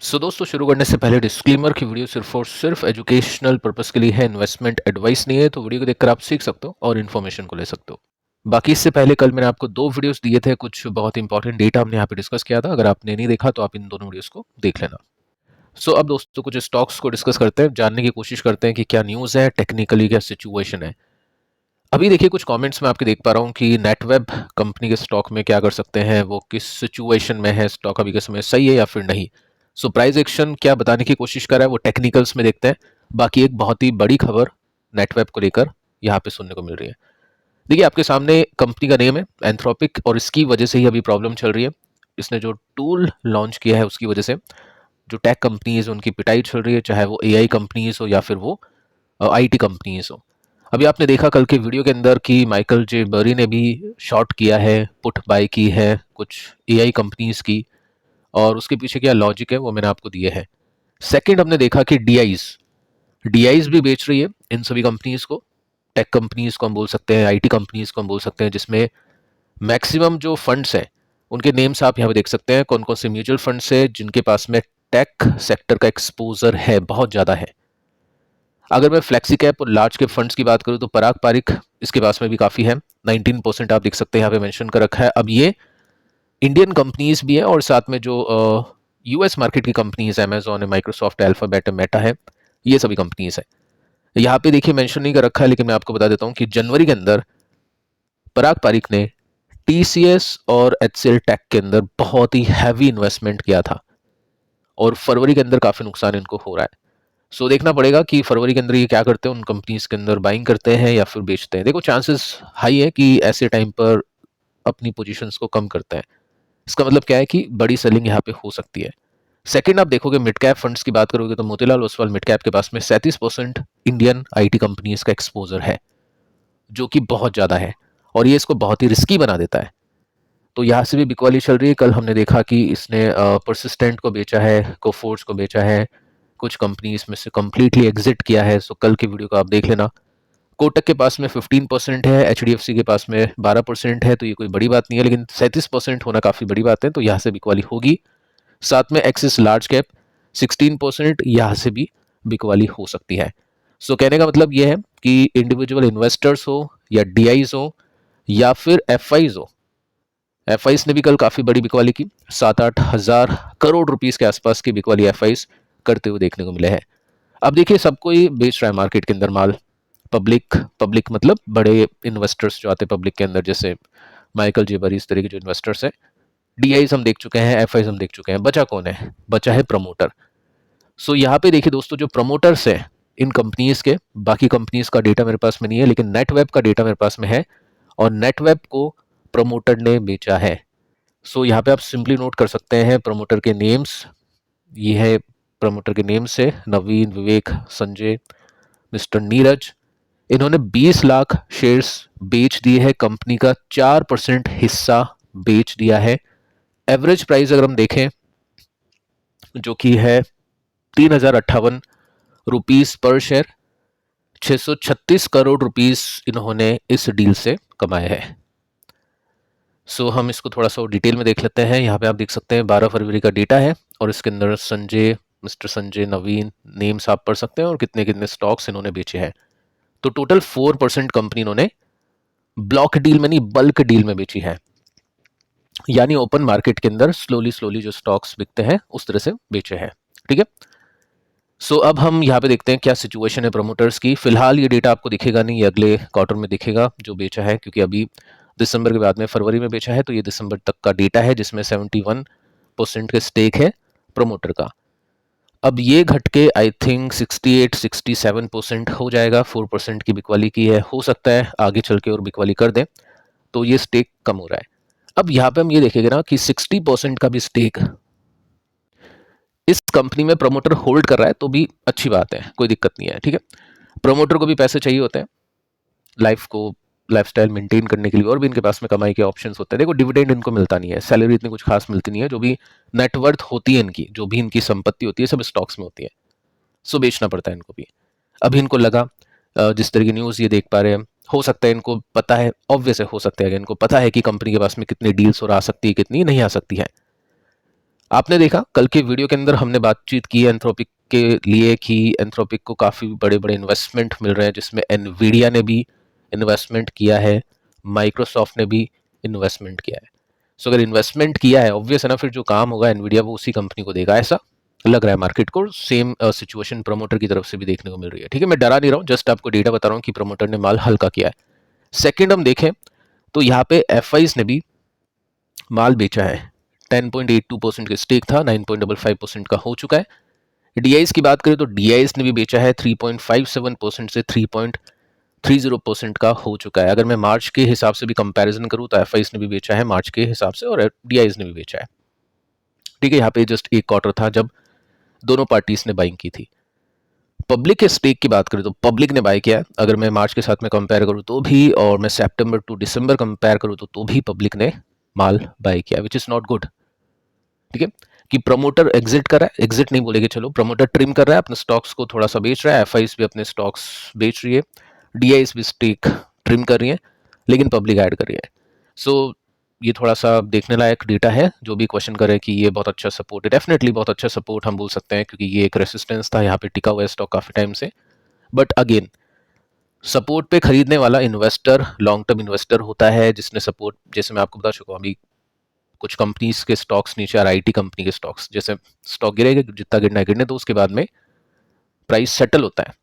दोस्तों शुरू करने से पहले डिस्क्लेमर की वीडियो सिर्फ और सिर्फ एजुकेशनल पर्पस के लिए है, इन्वेस्टमेंट एडवाइस नहीं है। तो वीडियो को देखकर आप सीख सकते हो और इन्फॉर्मेशन को ले सकते हो। बाकी इससे पहले कल मैंने आपको दो वीडियोस दिए थे, कुछ बहुत इंपॉर्टेंट डेटा हमने यहाँ पे डिस्कस किया था। अगर आपने नहीं देखा तो आप इन दोनों वीडियोस को देख लेना। अब दोस्तों कुछ स्टॉक्स को डिस्कस करते हैं, जानने की कोशिश करते हैं कि क्या न्यूज़ है, टेक्निकली क्या सिचुएशन है। अभी देखिए कुछ कमेंट्स में आपके देख पा रहा हूँ कि नेटवेब कंपनी के स्टॉक में क्या कर सकते हैं, वो किस सिचुएशन में है, स्टॉक अभी के समय सही है या फिर नहीं। प्राइस एक्शन क्या बताने की कोशिश कर रहा है वो टेक्निकल्स में देखते हैं। बाकी एक बहुत ही बड़ी खबर नेटवेब को लेकर यहाँ पे सुनने को मिल रही है। देखिए आपके सामने कंपनी का नेम है एंथ्रोपिक, और इसकी वजह से ही अभी प्रॉब्लम चल रही है। इसने जो टूल लॉन्च किया है उसकी वजह से जो टेक कंपनीज उनकी पिटाई चल रही है, चाहे वो एआई कंपनीज हो या फिर वो आईटी कंपनीज हो। अभी आपने देखा कल के वीडियो के अंदर कि माइकल जे बरी ने भी शॉर्ट किया है, पुट बाय की है कुछ एआई कंपनीज की, और उसके पीछे क्या लॉजिक है वो मैंने आपको दिए है। सेकंड हमने देखा कि डीआईज भी बेच रही है इन सभी कंपनीज को, टेक कंपनीज को हम बोल सकते हैं, आईटी कंपनीज को हम बोल सकते हैं, जिसमें मैक्सिमम जो फंड्स हैं उनके नेम्स आप यहाँ पे देख सकते हैं। कौन कौन से म्यूचुअल फंड्स है जिनके पास में टेक सेक्टर का एक्सपोजर है, बहुत ज़्यादा है। अगर मैं फ्लेक्सी कैप और लार्ज कैप फंड्स की बात करूं तो पराग पारिक इसके पास में भी काफ़ी है, 19% आप देख सकते हैं यहाँ पे मेंशन कर रखा है। अब ये इंडियन कंपनीज भी है और साथ में जो यूएस मार्केट की कंपनीज अमेजॉन है, माइक्रोसॉफ्ट, अल्फाबेट है, मेटा है, ये सभी कंपनीज है। यहाँ पे देखिए मेंशन नहीं कर रखा है, लेकिन मैं आपको बता देता हूँ कि जनवरी के अंदर पराग पारिक ने टीसीएस और एचसीएल टेक के अंदर बहुत ही हैवी इन्वेस्टमेंट किया था, और फरवरी के अंदर काफ़ी नुकसान इनको हो रहा है। देखना पड़ेगा कि फरवरी के अंदर ये क्या करते हैं, उन कंपनीज के अंदर बाइंग करते हैं या फिर बेचते हैं। देखो चांसेस हाई है कि ऐसे टाइम पर अपनी पोजीशंस को कम करते हैं। इसका मतलब क्या है कि बड़ी सेलिंग यहाँ पे हो सकती है। सेकंड आप देखोगे मिड कैप फंड्स की बात करोगे तो मोतीलाल ओसवाल मिड कैप के पास में 37% इंडियन आईटी कंपनीज का एक्सपोजर है, जो कि बहुत ज़्यादा है, और ये इसको बहुत ही रिस्की बना देता है। तो यहाँ से भी बिकवाली चल रही है। कल हमने देखा कि इसने परसिस्टेंट को बेचा है, कोफोर्स को बेचा है, कुछ कंपनीज में से कंप्लीटली एग्जिट किया है। कल की वीडियो को आप देख लेना। कोटक के पास में 15% है, एचडीएफसी के पास में 12% है, तो ये कोई बड़ी बात नहीं है, लेकिन 37% होना काफ़ी बड़ी बात है, तो यहाँ से बिकवाली होगी। साथ में एक्सिस लार्ज कैप 16%, यहाँ से भी बिकवाली हो सकती है। कहने का मतलब ये है कि इंडिविजुअल इन्वेस्टर्स हो या डीआईज हो या फिर एफआईज हो, एफआईज ने भी कल काफ़ी बड़ी बिकवाली की, 7-8 हज़ार करोड़ रुपीस के आसपास की बिकवाली एफआईज करते हुए देखने को मिले हैं। अब देखिए सबको ही बेच रहा है मार्केट के अंदर माल, पब्लिक मतलब बड़े इन्वेस्टर्स जो आते हैं पब्लिक के अंदर, जैसे माइकल जेबरी, इस तरह के जो इन्वेस्टर्स हैं। डीआईज हम देख चुके हैं, एफआईज हम देख चुके हैं, बचा कौन है? बचा है प्रमोटर। यहाँ पे देखिए दोस्तों, जो प्रमोटर्स हैं इन कंपनीज के, बाकी कंपनीज का डेटा मेरे पास में नहीं है, लेकिन नेटवेब का डेटा मेरे पास में है, और नेटवेब को प्रमोटर ने बेचा है। यहाँ पे आप सिंपली नोट कर सकते हैं प्रमोटर के नेम्स। ये है प्रमोटर के नेम से, नवीन, विवेक, संजय, मिस्टर नीरज। इन्होंने 20 लाख शेयर्स बेच दिए हैं, कंपनी का 4% हिस्सा बेच दिया है। एवरेज प्राइस अगर हम देखें जो कि है 3058 रुपीस पर शेयर, 636 करोड़ रुपीस इन्होंने इस डील से कमाए हैं। हम इसको थोड़ा सा डिटेल में देख लेते हैं। यहाँ पे आप देख सकते हैं 12 फरवरी का डेटा है, और इसके अंदर संजय, मिस्टर संजय, नवीन, नेम्स आप पढ़ सकते हैं, और कितने कितने स्टॉक्स इन्होंने बेचे हैं। तो टोटल 4% कंपनी इन्होंने ब्लॉक डील में नहीं, बल्क डील में बेची है, यानी ओपन मार्केट के अंदर स्लोली स्लोली जो स्टॉक्स बिकते हैं उस तरह से बेचे हैं। ठीक है। अब हम यहाँ पे देखते हैं क्या सिचुएशन है प्रमोटर्स की। फिलहाल ये डेटा आपको दिखेगा नहीं, ये अगले क्वार्टर में दिखेगा जो बेचा है, क्योंकि अभी दिसंबर के बाद में फरवरी में बेचा है, तो ये दिसंबर तक का डेटा है, जिसमें 71% के स्टेक है प्रमोटर का। अब ये घट के आई थिंक 68-67% हो जाएगा। 4% की बिकवाली की है, हो सकता है आगे चल के और बिकवाली कर दें, तो ये स्टेक कम हो रहा है। अब यहाँ पे हम ये देखेंगे ना कि 60% का भी स्टेक इस कंपनी में प्रमोटर होल्ड कर रहा है, तो भी अच्छी बात है, कोई दिक्कत नहीं है। ठीक है। प्रमोटर को भी पैसे चाहिए होते हैं लाइफस्टाइल मेंटेन करने के लिए, और भी इनके पास में कमाई के ऑप्शंस होते हैं। देखो डिविडेंड इनको मिलता नहीं है, सैलरी इतनी कुछ खास मिलती नहीं है, जो भी नेटवर्थ होती है इनकी, जो भी इनकी संपत्ति होती है, सब स्टॉक्स में होती है। बेचना पड़ता है इनको भी। अभी इनको लगा, जिस तरह की न्यूज़ ये देख पा रहे हैं, हो सकता है इनको पता है, ऑब्वियस है, हो सकता है कि इनको पता है कि कंपनी के पास में कितनी डील्स और आ सकती है, कितनी नहीं आ सकती है। आपने देखा कल के वीडियो के अंदर हमने बातचीत की एंथ्रोपिक के लिए कि एंथ्रोपिक को काफ़ी बड़े बड़े इन्वेस्टमेंट मिल रहे हैं, जिसमें एनवीडिया ने भी इन्वेस्टमेंट किया है, माइक्रोसॉफ्ट ने भी इन्वेस्टमेंट किया है। सो अगर इन्वेस्टमेंट किया है, ऑब्वियस है ना, फिर जो काम होगा एनवीडिया वो उसी कंपनी को देगा, ऐसा लग रहा है मार्केट को। सेम सिचुएशन प्रमोटर की तरफ से भी देखने को मिल रही है। ठीक है, मैं डरा नहीं रहा हूँ, जस्ट आपको डेटा बता रहा हूँ कि प्रमोटर ने माल हल्का किया है। सेकेंड हम देखें तो यहाँ पे एफ ने भी माल बेचा है। 10.82% का स्टेक था, 9.55% का हो चुका है। डीआईएस की बात करें तो डीआईएस ने भी बेचा है, 3.57% से 3.30% का हो चुका है। अगर मैं मार्च के हिसाब से भी कंपैरिजन करूं तो एफआईएस ने भी बेचा है मार्च के हिसाब से और डीआईएस ने भी बेचा है। ठीक है, यहाँ पे जस्ट एक क्वार्टर था जब दोनों पार्टीज ने बाइंग की थी। पब्लिक के स्टेक की बात करें तो पब्लिक ने बाय किया है। अगर मैं मार्च के साथ में कंपेयर करूं तो भी, और मैं सितंबर टू दिसंबर कंपेयर करूं तो भी पब्लिक ने माल बाय किया, विच इज नॉट गुड। ठीक है, कि प्रमोटर एग्जिट कर रहा है, एग्जिट नहीं बोलेंगे, चलो प्रमोटर ट्रिम कर रहा है, अपने स्टॉक्स को थोड़ा सा बेच रहा है, एफआईस भी अपने स्टॉक्स बेच रही है, डीआईएस भी स्टेक ट्रिम कर रही है, लेकिन पब्लिक ऐड कर रही है। सो ये थोड़ा सा देखने लायक डेटा है। जो भी क्वेश्चन करे कि ये बहुत अच्छा सपोर्ट है, डेफिनेटली बहुत अच्छा सपोर्ट हम बोल सकते हैं, क्योंकि ये एक रेसिस्टेंस था, यहाँ पे टिका हुआ है स्टॉक काफी टाइम से। बट अगेन, सपोर्ट पे खरीदने वाला इन्वेस्टर लॉन्ग टर्म इन्वेस्टर होता है, जिसने सपोर्ट, जैसे मैं आपको बता चुका हूँ अभी, कुछ कंपनीज के स्टॉक्स नीचे और आईटी कंपनी के स्टॉक्स, जैसे स्टॉक गिरेगा, जितना गिरना है गिरने, तो उसके बाद में प्राइस सेटल होता है,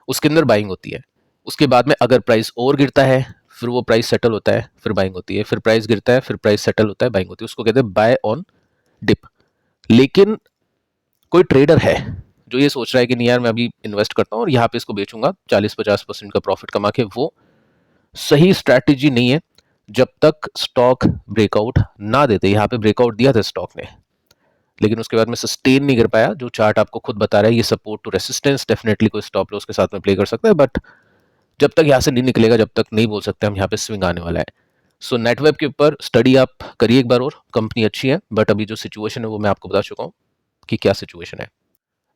उसके अंदर बाइंग होती है। उसके बाद में अगर प्राइस और गिरता है, फिर वो प्राइस सेटल होता है, फिर बाइंग होती है, फिर प्राइस गिरता है, फिर प्राइस सेटल होता है, बाइंग होती है। उसको कहते हैं बाय ऑन डिप। लेकिन कोई ट्रेडर है जो ये सोच रहा है कि नहीं यार, मैं अभी इन्वेस्ट करता हूँ और यहाँ पे इसको बेचूंगा 40-50% का प्रॉफिट कमा के, वो सही स्ट्रैटेजी नहीं है जब तक स्टॉक ब्रेकआउट ना देते। यहाँ पे ब्रेकआउट दिया था स्टॉक ने, लेकिन उसके बाद में सस्टेन नहीं कर पाया। जो चार्ट आपको खुद बता रहा है, ये सपोर्ट टू रेसिस्टेंस, डेफिनेटली कोई स्टॉप लॉस के साथ में प्ले कर सकता है, बट जब तक यहाँ से नहीं निकलेगा, जब तक नहीं बोल सकते हम यहाँ पे स्विंग आने वाला है। सो नेटवेब के ऊपर स्टडी आप करिए एक बार और, कंपनी अच्छी है, बट अभी जो सिचुएशन है वो मैं आपको बता चुका हूँ कि क्या सिचुएशन है।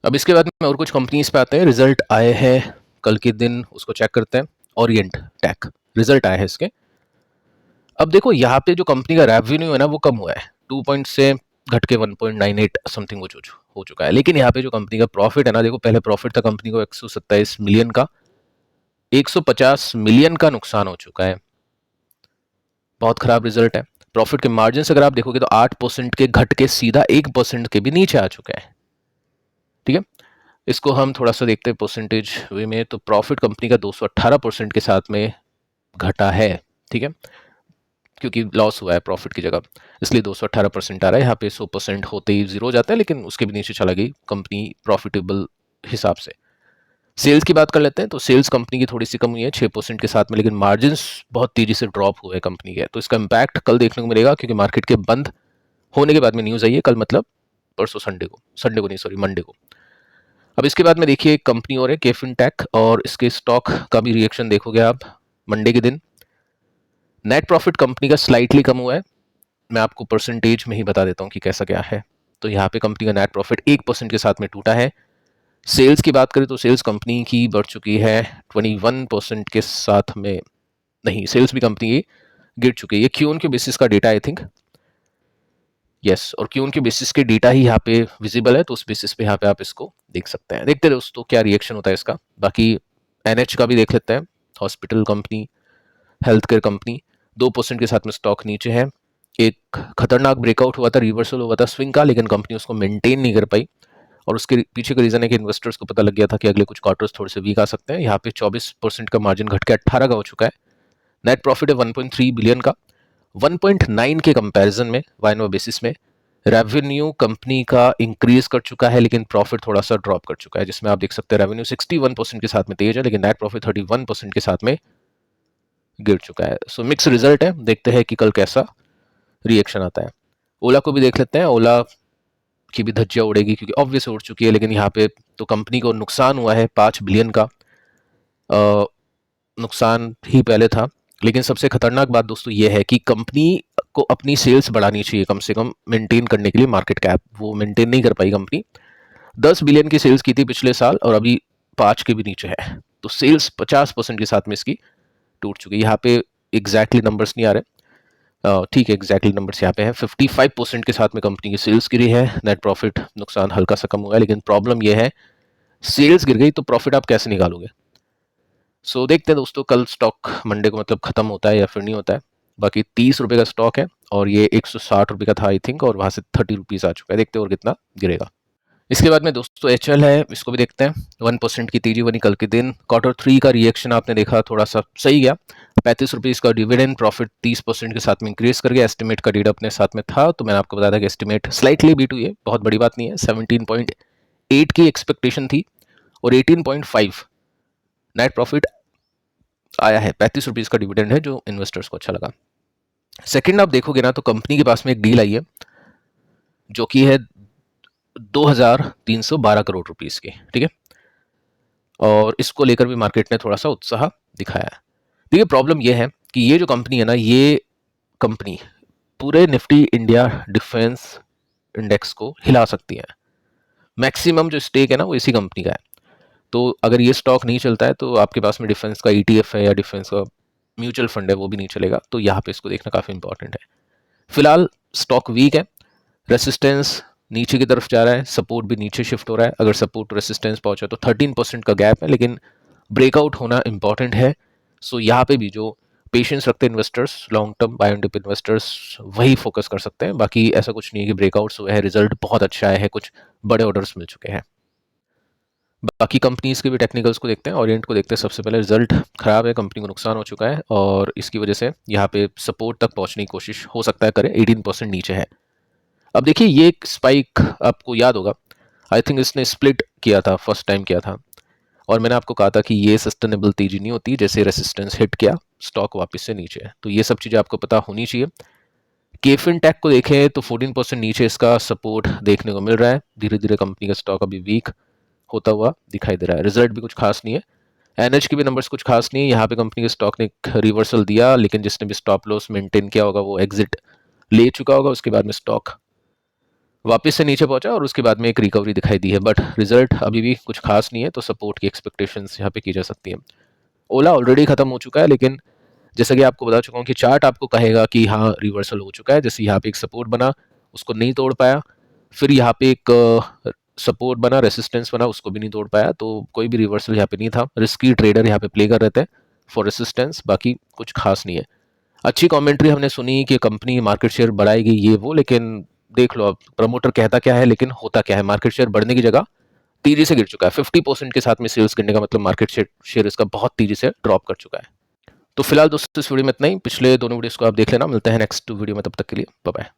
अब इसके बाद में और कुछ कंपनीज पे आते हैं। रिजल्ट आए हैं कल के दिन, उसको चेक करते हैं। ओरिएंट टेक रिजल्ट आए हैं इसके। अब देखो यहाँ पे जो कंपनी का रेवेन्यू है ना, वो कम हुआ है, 2 से घट के 1.98 समथिंग हो चुका है। लेकिन यहाँ पे जो कंपनी का प्रॉफिट है ना, देखो पहले प्रॉफिट था कंपनी को 127 मिलियन का, 150 मिलियन का नुकसान हो चुका है। बहुत खराब रिजल्ट है। प्रॉफिट के मार्जिन अगर आप देखोगे तो 8% के घट के सीधा 1% के भी नीचे आ चुका है। ठीक है, इसको हम थोड़ा सा देखते हैं परसेंटेज वे में। तो प्रॉफिट कंपनी का 218% के साथ में घटा है। ठीक है, क्योंकि लॉस हुआ है प्रॉफिट की जगह, इसलिए 218% आ रहा है। यहाँ पे 100% होते ही जीरो हो जाता है, लेकिन उसके भी नीचे चला गई कंपनी प्रॉफिटेबल हिसाब से। सेल्स की बात कर लेते हैं तो सेल्स कंपनी की थोड़ी सी कम हुई है 6% के साथ में, लेकिन मार्जिन बहुत तेजी से ड्रॉप हुए हैं कंपनी के। तो इसका इम्पैक्ट कल देखने को मिलेगा, क्योंकि मार्केट के बंद होने के बाद में न्यूज़ आई है कल, मतलब परसों संडे को नहीं, सॉरी मंडे को। अब इसके बाद में देखिए एक कंपनी और है केफिन टेक, और इसके स्टॉक का भी रिएक्शन देखोगे आप मंडे के दिन। नेट प्रॉफिट कंपनी का स्लाइटली कम हुआ है, मैं आपको परसेंटेज में ही बता देता हूँ कि कैसा क्या है। तो यहाँ पे कंपनी का नेट प्रॉफिट 1% के साथ में टूटा है। सेल्स की बात करें तो सेल्स कंपनी की बढ़ चुकी है 21% के साथ में, नहीं सेल्स भी कंपनी की गिर चुकी है। ये क्यून के बेसिस का डेटा आई थिंक, यस, और क्यून के बेसिस के डेटा ही यहाँ पे विजिबल है, तो उस बेसिस पे यहाँ पे आप इसको देख सकते हैं। देखते हैं दोस्तों क्या रिएक्शन होता है इसका। बाकी एनएच का भी देख लेते हैं, hospital company, health care company, 2% के साथ में स्टॉक नीचे है। एक खतरनाक ब्रेकआउट हुआ था, रिवर्सल हुआ था स्विंग का, लेकिन कंपनी उसको मेंटेन नहीं कर पाई, और उसके पीछे का रीजन है कि इन्वेस्टर्स को पता लग गया था कि अगले कुछ क्वार्टर्स थोड़े से वीक आ सकते हैं। यहाँ पे 24% का मार्जिन घट के 18 का हो चुका है। नेट प्रॉफिट है 1.3 बिलियन का, 1.9 के कंपैरिजन में वाइनोवा बेसिस में। रेवेन्यू कंपनी का इंक्रीज कर चुका है, लेकिन प्रॉफिट थोड़ा सा ड्रॉप कर चुका है, जिसमें आप देख सकते हैं रेवेन्यू 61% के साथ में तेज है, लेकिन नेट प्रॉफिट 31% के साथ में गिर चुका है। सो मिक्स रिजल्ट है, देखते हैं कि कल कैसा रिएक्शन आता है। ओला को भी देख लेते हैं, ओला की भी धज्जियां उड़ेगी, क्योंकि ऑब्वियस उड़ चुकी है, लेकिन यहाँ पे तो कंपनी को नुकसान हुआ है 5 बिलियन का। नुकसान ही पहले था, लेकिन सबसे खतरनाक बात दोस्तों ये है कि कंपनी को अपनी सेल्स बढ़ानी चाहिए कम से कम मेंटेन करने के लिए मार्केट कैप, वो मेंटेन नहीं कर पाई कंपनी। 10 बिलियन की सेल्स की थी पिछले साल, और अभी 5 के भी नीचे है, तो सेल्स 50% के साथ में इसकी टूट चुकी है। यहाँ पे एग्जैक्टली नंबर्स नहीं आ रहे, ठीक है, एग्जैक्टली नंबर्स यहाँ पे है। 55% के साथ में कंपनी की सेल्स गिरी है, नेट प्रॉफिट नुकसान हल्का सा कम हुआ है, लेकिन प्रॉब्लम ये है सेल्स गिर गई तो प्रॉफिट आप कैसे निकालोगे। सो देखते हैं दोस्तों, कल स्टॉक मंडे को मतलब खत्म होता है या फिर नहीं होता है। बाकी 30 रुपये का स्टॉक है और ये 160 रुपये का था आई थिंक, और वहाँ से 30 रुपीज़ आ चुका है। देखते हैं और कितना गिरेगा। इसके बाद में दोस्तों HL है, इसको भी देखते हैं। 1% की तेजी बनी कल के दिन। Q3 का रिएक्शन आपने देखा, थोड़ा सा सही गया। 35 रुपीज़ का डिविडेंड, प्रॉफिट 30% के साथ में इंक्रीज कर गया। एस्टिमेट का डेटा अपने साथ में था, तो मैंने आपको बताया था कि एस्टिमेट स्लाइटली बीट हुई है, बहुत बड़ी बात नहीं है। 17.8 की एक्सपेक्टेशन थी और 18.5 नेट प्रॉफिट आया है। 35 रुपीज़ का डिविडेंड है जो इन्वेस्टर्स को अच्छा लगा। सेकंड आप देखोगे ना तो कंपनी के पास में एक डील आई है जो कि है 2312 करोड़ रुपीस की, ठीक है। और इसको लेकर भी मार्केट ने थोड़ा सा उत्साह दिखाया है। देखिए प्रॉब्लम ये है कि ये जो कंपनी है ना, ये कंपनी पूरे निफ्टी इंडिया डिफेंस इंडेक्स को हिला सकती है। मैक्सिमम जो स्टेक है ना वो इसी कंपनी का है। तो अगर ये स्टॉक नहीं चलता है तो आपके पास में डिफेंस का ETF है या डिफेंस का म्यूचुअल फंड है, वो भी नहीं चलेगा। तो यहाँ पे इसको देखना काफ़ी इंपॉर्टेंट है। फिलहाल स्टॉक वीक है, रेसिस्टेंस नीचे की तरफ जा रहा है, सपोर्ट भी नीचे शिफ्ट हो रहा है। अगर सपोर्ट रेसिस्टेंस पहुंचा तो 13% का गैप है, लेकिन ब्रेकआउट होना इंपॉर्टेंट है। सो यहाँ पे भी जो पेशेंस रखते हैं investors, long term buy and dip investors, वही फोकस कर सकते हैं। बाकी ऐसा कुछ नहीं है कि ब्रेकआउट्स हुए हैं, रिजल्ट बहुत अच्छा आया है, कुछ बड़े ऑर्डर्स मिल चुके हैं। बाकी कंपनीज के भी टेक्निकल्स को देखते हैं। ओरिएंट को देखते हैं। सबसे पहले रिजल्ट खराब है, कंपनी को नुकसान हो चुका है और इसकी वजह से यहाँ पे सपोर्ट तक पहुंचने की कोशिश हो सकता है करे, 18% नीचे है। अब देखिए ये एक स्पाइक आपको याद होगा, आई थिंक इसने स्प्लिट किया था, फर्स्ट टाइम किया था, और मैंने आपको कहा था कि ये सस्टेनेबल तेजी नहीं होती। जैसे रेसिस्टेंस हिट किया, स्टॉक वापस से नीचे है। तो ये सब चीज़ें आपको पता होनी चाहिए। केफिन टेक को देखें तो 14% नीचे इसका सपोर्ट देखने को मिल रहा है। धीरे धीरे कंपनी का स्टॉक अभी वीक होता हुआ दिखाई दे रहा है। रिजल्ट भी कुछ खास नहीं है, NH के भी नंबर्स कुछ खास नहीं है। यहाँ पे कंपनी के स्टॉक ने एक रिवर्सल दिया, लेकिन जिसने भी स्टॉप लॉस मेंटेन किया होगा वो एग्जिट ले चुका होगा। उसके बाद में स्टॉक वापस से नीचे पहुंचा और उसके बाद में एक रिकवरी दिखाई दी है, बट रिजल्ट अभी भी कुछ खास नहीं है। तो सपोर्ट की एक्सपेक्टेशंस यहाँ पे की जा सकती है। ओला ऑलरेडी खत्म हो चुका है, लेकिन जैसा कि आपको बता चुका हूँ कि चार्ट आपको कहेगा कि हाँ रिवर्सल हो चुका है। जैसे यहाँ पे एक सपोर्ट बना, उसको नहीं तोड़ पाया, फिर यहाँ पे एक सपोर्ट बना, रेसिस्टेंस बना, उसको भी नहीं तोड़ पाया। तो कोई भी रिवर्सल यहाँ पे नहीं था। रिस्की ट्रेडर यहाँ पे प्ले कर रहे थे फॉर रेसिस्टेंस, बाकी कुछ खास नहीं है। अच्छी कमेंट्री हमने सुनी कि कंपनी मार्केट शेयर बढ़ाएगी ये वो, लेकिन देख लो अब प्रमोटर कहता क्या है लेकिन होता क्या है। मार्केट शेयर बढ़ने की जगह तेजी से गिर चुका है। 50% के साथ में सेल्स गिरने का मतलब मार्केट शेयर इसका बहुत तेजी से ड्रॉप कर चुका है। तो फिलहाल दोस्तों इस वीडियो में इतना ही। पिछले दोनों वीडियोस को आप देख लेना। मिलते हैं नेक्स्ट वीडियो में, तब तक के लिए बाय बाय।